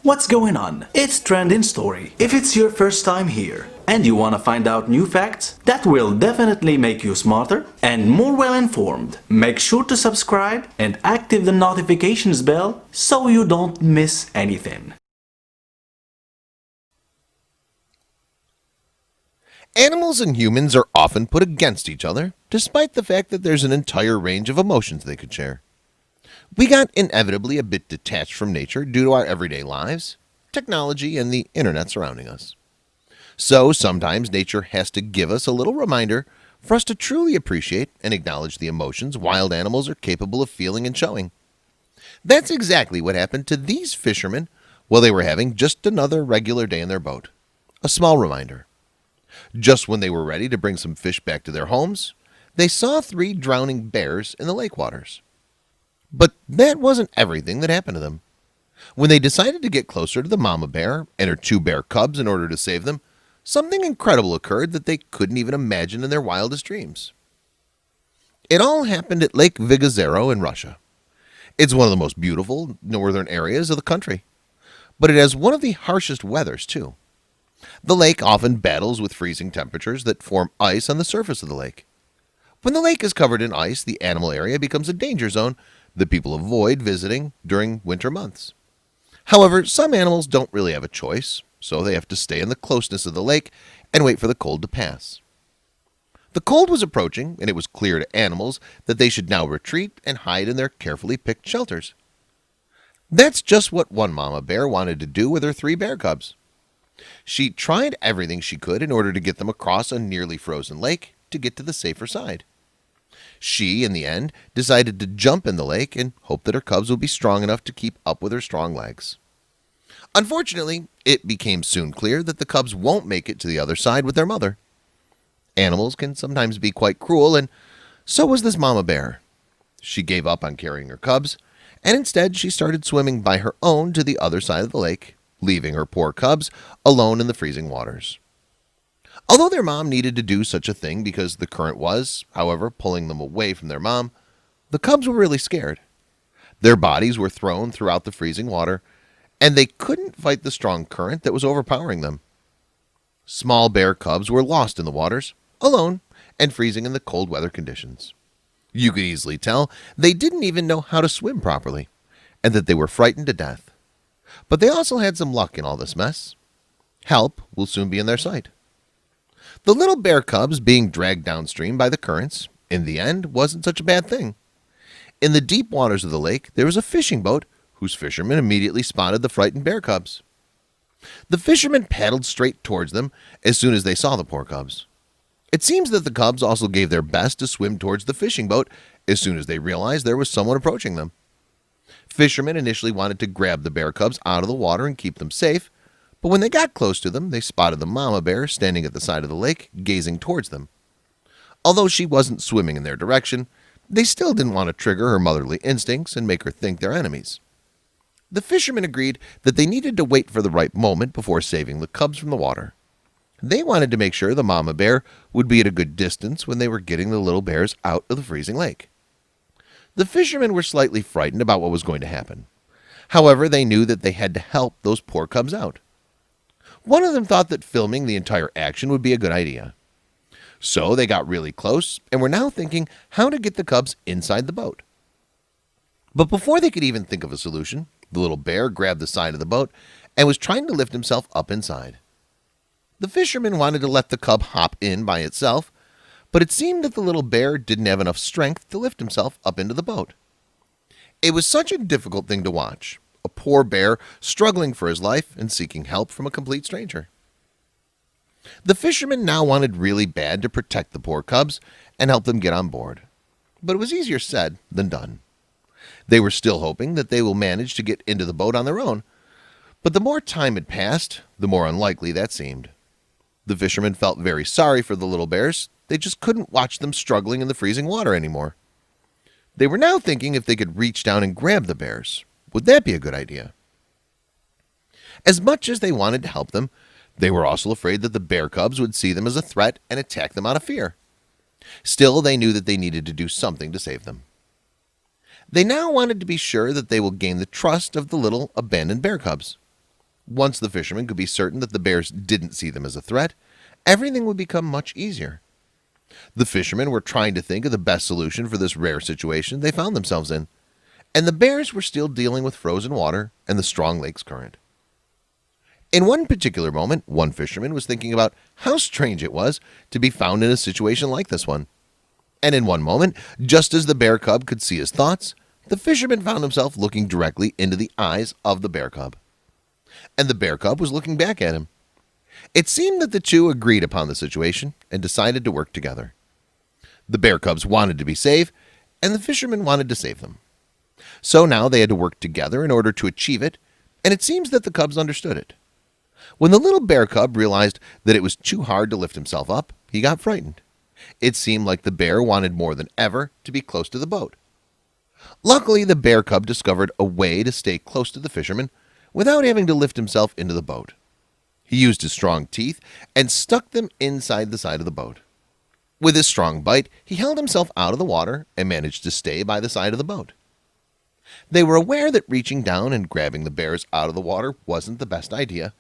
What's going on? It's Trending Story. If it's your first time here and you want to find out new facts that will definitely make you smarter and more well informed, make sure to subscribe and active the notifications bell so you don't miss anything. Animals and humans are often put against each other, despite the fact that there's an entire range of emotions they could share. We got inevitably a bit detached from nature due to our everyday lives, technology, and the internet surrounding us. So sometimes nature has to give us a little reminder for us to truly appreciate and acknowledge the emotions wild animals are capable of feeling and showing. That's exactly what happened to these fishermen while they were having just another regular day in their boat. A small reminder. Just when they were ready to bring some fish back to their homes, they saw 3 drowning bears in the lake waters. But that wasn't everything that happened to them. When they decided to get closer to the mama bear and her 2 bear cubs in order to save them, something incredible occurred that they couldn't even imagine in their wildest dreams. It all happened at Lake Vigazero in Russia. It's one of the most beautiful northern areas of the country, but it has one of the harshest weathers too. The lake often battles with freezing temperatures that form ice on the surface of the lake. When the lake is covered in ice, the animal area becomes a danger zone that people avoid visiting during winter months. However, some animals don't really have a choice, so they have to stay in the closeness of the lake and wait for the cold to pass. The cold was approaching, and it was clear to animals that they should now retreat and hide in their carefully picked shelters. That's just what one mama bear wanted to do with her 3 bear cubs. She tried everything she could in order to get them across a nearly frozen lake to get to the safer side. She, in the end, decided to jump in the lake and hope that her cubs would be strong enough to keep up with her strong legs. Unfortunately, it became soon clear that the cubs won't make it to the other side with their mother. Animals can sometimes be quite cruel, and so was this mama bear. She gave up on carrying her cubs, and instead she started swimming by her own to the other side of the lake, leaving her poor cubs alone in the freezing waters. Although their mom needed to do such a thing because the current was, however, pulling them away from their mom, the cubs were really scared. Their bodies were thrown throughout the freezing water, and they couldn't fight the strong current that was overpowering them. Small bear cubs were lost in the waters, alone, and freezing in the cold weather conditions. You could easily tell they didn't even know how to swim properly, and that they were frightened to death. But they also had some luck in all this mess. Help will soon be in their sight. The little bear cubs being dragged downstream by the currents, in the end, wasn't such a bad thing. In the deep waters of the lake, there was a fishing boat whose fishermen immediately spotted the frightened bear cubs. The fishermen paddled straight towards them as soon as they saw the poor cubs. It seems that the cubs also gave their best to swim towards the fishing boat as soon as they realized there was someone approaching them. Fishermen initially wanted to grab the bear cubs out of the water and keep them safe, but when they got close to them, they spotted the mama bear standing at the side of the lake, gazing towards them. Although she wasn't swimming in their direction, they still didn't want to trigger her motherly instincts and make her think they're enemies. The fishermen agreed that they needed to wait for the right moment before saving the cubs from the water. They wanted to make sure the mama bear would be at a good distance when they were getting the little bears out of the freezing lake. The fishermen were slightly frightened about what was going to happen. However, they knew that they had to help those poor cubs out. One of them thought that filming the entire action would be a good idea. So they got really close and were now thinking how to get the cubs inside the boat. But before they could even think of a solution, the little bear grabbed the side of the boat and was trying to lift himself up inside. The fisherman wanted to let the cub hop in by itself, but it seemed that the little bear didn't have enough strength to lift himself up into the boat. It was such a difficult thing to watch. A poor bear struggling for his life and seeking help from a complete stranger. The fishermen now wanted really bad to protect the poor cubs and help them get on board. But it was easier said than done. They were still hoping that they will manage to get into the boat on their own. But the more time had passed, the more unlikely that seemed. The fishermen felt very sorry for the little bears. They just couldn't watch them struggling in the freezing water anymore. They were now thinking if they could reach down and grab the bears. Would that be a good idea? As much as they wanted to help them, they were also afraid that the bear cubs would see them as a threat and attack them out of fear. Still, they knew that they needed to do something to save them. They now wanted to be sure that they will gain the trust of the little abandoned bear cubs. Once the fishermen could be certain that the bears didn't see them as a threat, everything would become much easier. The fishermen were trying to think of the best solution for this rare situation they found themselves in, and the bears were still dealing with frozen water and the strong lake's current. In one particular moment, one fisherman was thinking about how strange it was to be found in a situation like this one. And in one moment, just as the bear cub could see his thoughts, the fisherman found himself looking directly into the eyes of the bear cub. And the bear cub was looking back at him. It seemed that the two agreed upon the situation and decided to work together. The bear cubs wanted to be safe, and the fishermen wanted to save them. So now they had to work together in order to achieve it, and it seems that the cubs understood it. When the little bear cub realized that it was too hard to lift himself up, he got frightened. It seemed like the bear wanted more than ever to be close to the boat. Luckily, the bear cub discovered a way to stay close to the fisherman without having to lift himself into the boat. He used his strong teeth and stuck them inside the side of the boat. With his strong bite, he held himself out of the water and managed to stay by the side of the boat. They were aware that reaching down and grabbing the bears out of the water wasn't the best idea.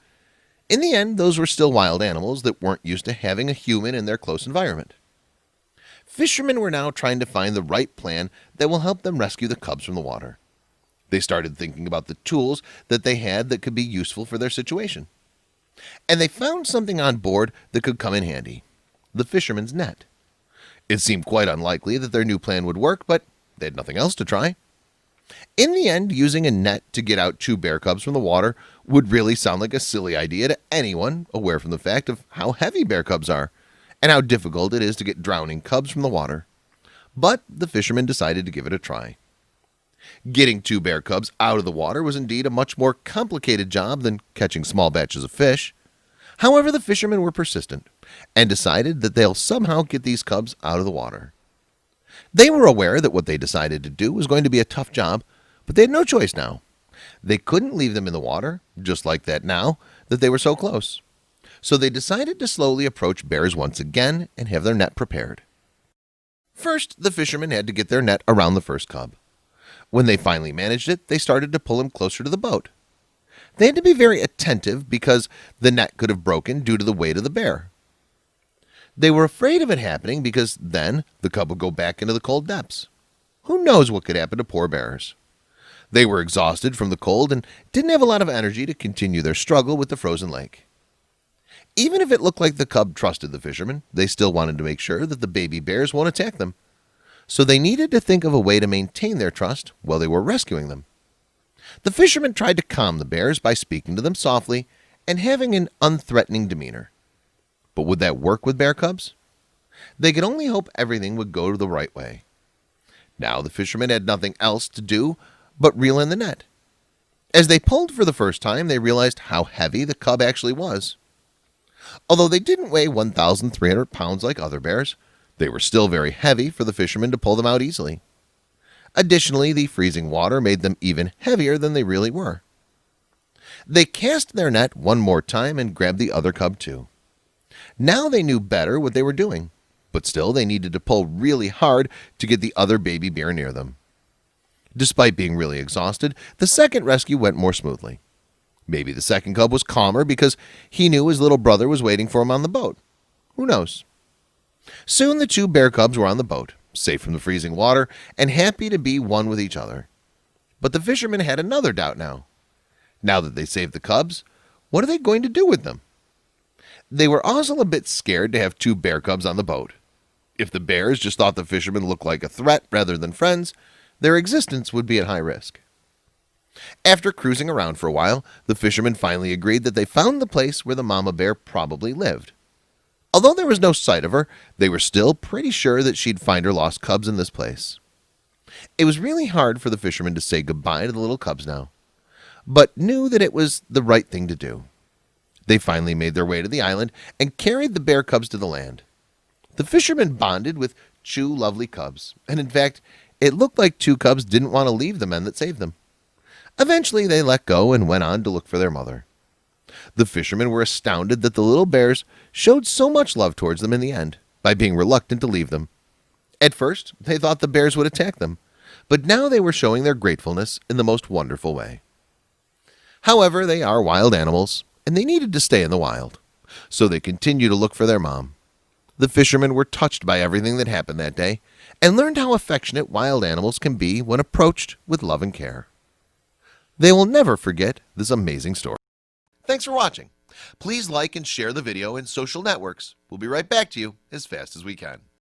In the end, those were still wild animals that weren't used to having a human in their close environment. Fishermen were now trying to find the right plan that will help them rescue the cubs from the water. They started thinking about the tools that they had that could be useful for their situation. And they found something on board that could come in handy: the fisherman's net. It seemed quite unlikely that their new plan would work, but they had nothing else to try. In the end, using a net to get out two bear cubs from the water would really sound like a silly idea to anyone aware from the fact of how heavy bear cubs are and how difficult it is to get drowning cubs from the water. But the fishermen decided to give it a try. Getting two bear cubs out of the water was indeed a much more complicated job than catching small batches of fish. However, the fishermen were persistent and decided that they'll somehow get these cubs out of the water. They were aware that what they decided to do was going to be a tough job, but they had no choice now. They couldn't leave them in the water, just like that now that they were so close. So they decided to slowly approach bears once again and have their net prepared. First, the fishermen had to get their net around the first cub. When they finally managed it, they started to pull him closer to the boat. They had to be very attentive because the net could have broken due to the weight of the bear. They were afraid of it happening because then the cub would go back into the cold depths. Who knows what could happen to poor bears? They were exhausted from the cold and didn't have a lot of energy to continue their struggle with the frozen lake. Even if it looked like the cub trusted the fishermen, they still wanted to make sure that the baby bears won't attack them. So they needed to think of a way to maintain their trust while they were rescuing them. The fishermen tried to calm the bears by speaking to them softly and having an unthreatening demeanor. But would that work with bear cubs? They could only hope everything would go the right way. Now the fishermen had nothing else to do but reel in the net. As they pulled for the first time, they realized how heavy the cub actually was. Although they didn't weigh 1,300 pounds like other bears, they were still very heavy for the fishermen to pull them out easily. Additionally, the freezing water made them even heavier than they really were. They cast their net one more time and grabbed the other cub too. Now they knew better what they were doing, but still they needed to pull really hard to get the other baby bear near them. Despite being really exhausted, the second rescue went more smoothly. Maybe the second cub was calmer because he knew his little brother was waiting for him on the boat. Who knows? Soon the two bear cubs were on the boat, safe from the freezing water and happy to be one with each other. But the fishermen had another doubt now. Now that they saved the cubs, what are they going to do with them? They were also a bit scared to have two bear cubs on the boat. If the bears just thought the fishermen looked like a threat rather than friends, their existence would be at high risk. After cruising around for a while, the fishermen finally agreed that they found the place where the mama bear probably lived. Although there was no sight of her, they were still pretty sure that she'd find her lost cubs in this place. It was really hard for the fishermen to say goodbye to the little cubs now, but knew that it was the right thing to do. They finally made their way to the island and carried the bear cubs to the land. The fishermen bonded with two lovely cubs, and in fact, it looked like two cubs didn't want to leave the men that saved them. Eventually, they let go and went on to look for their mother. The fishermen were astounded that the little bears showed so much love towards them in the end, by being reluctant to leave them. At first, they thought the bears would attack them, but now they were showing their gratefulness in the most wonderful way. However, they are wild animals, and they needed to stay in the wild. So they continued to look for their mom. The fishermen were touched by everything that happened that day and learned how affectionate wild animals can be when approached with love and care. They will never forget this amazing story. Thanks for watching. Please like and share the video in social networks. We'll be right back to you as fast as we can.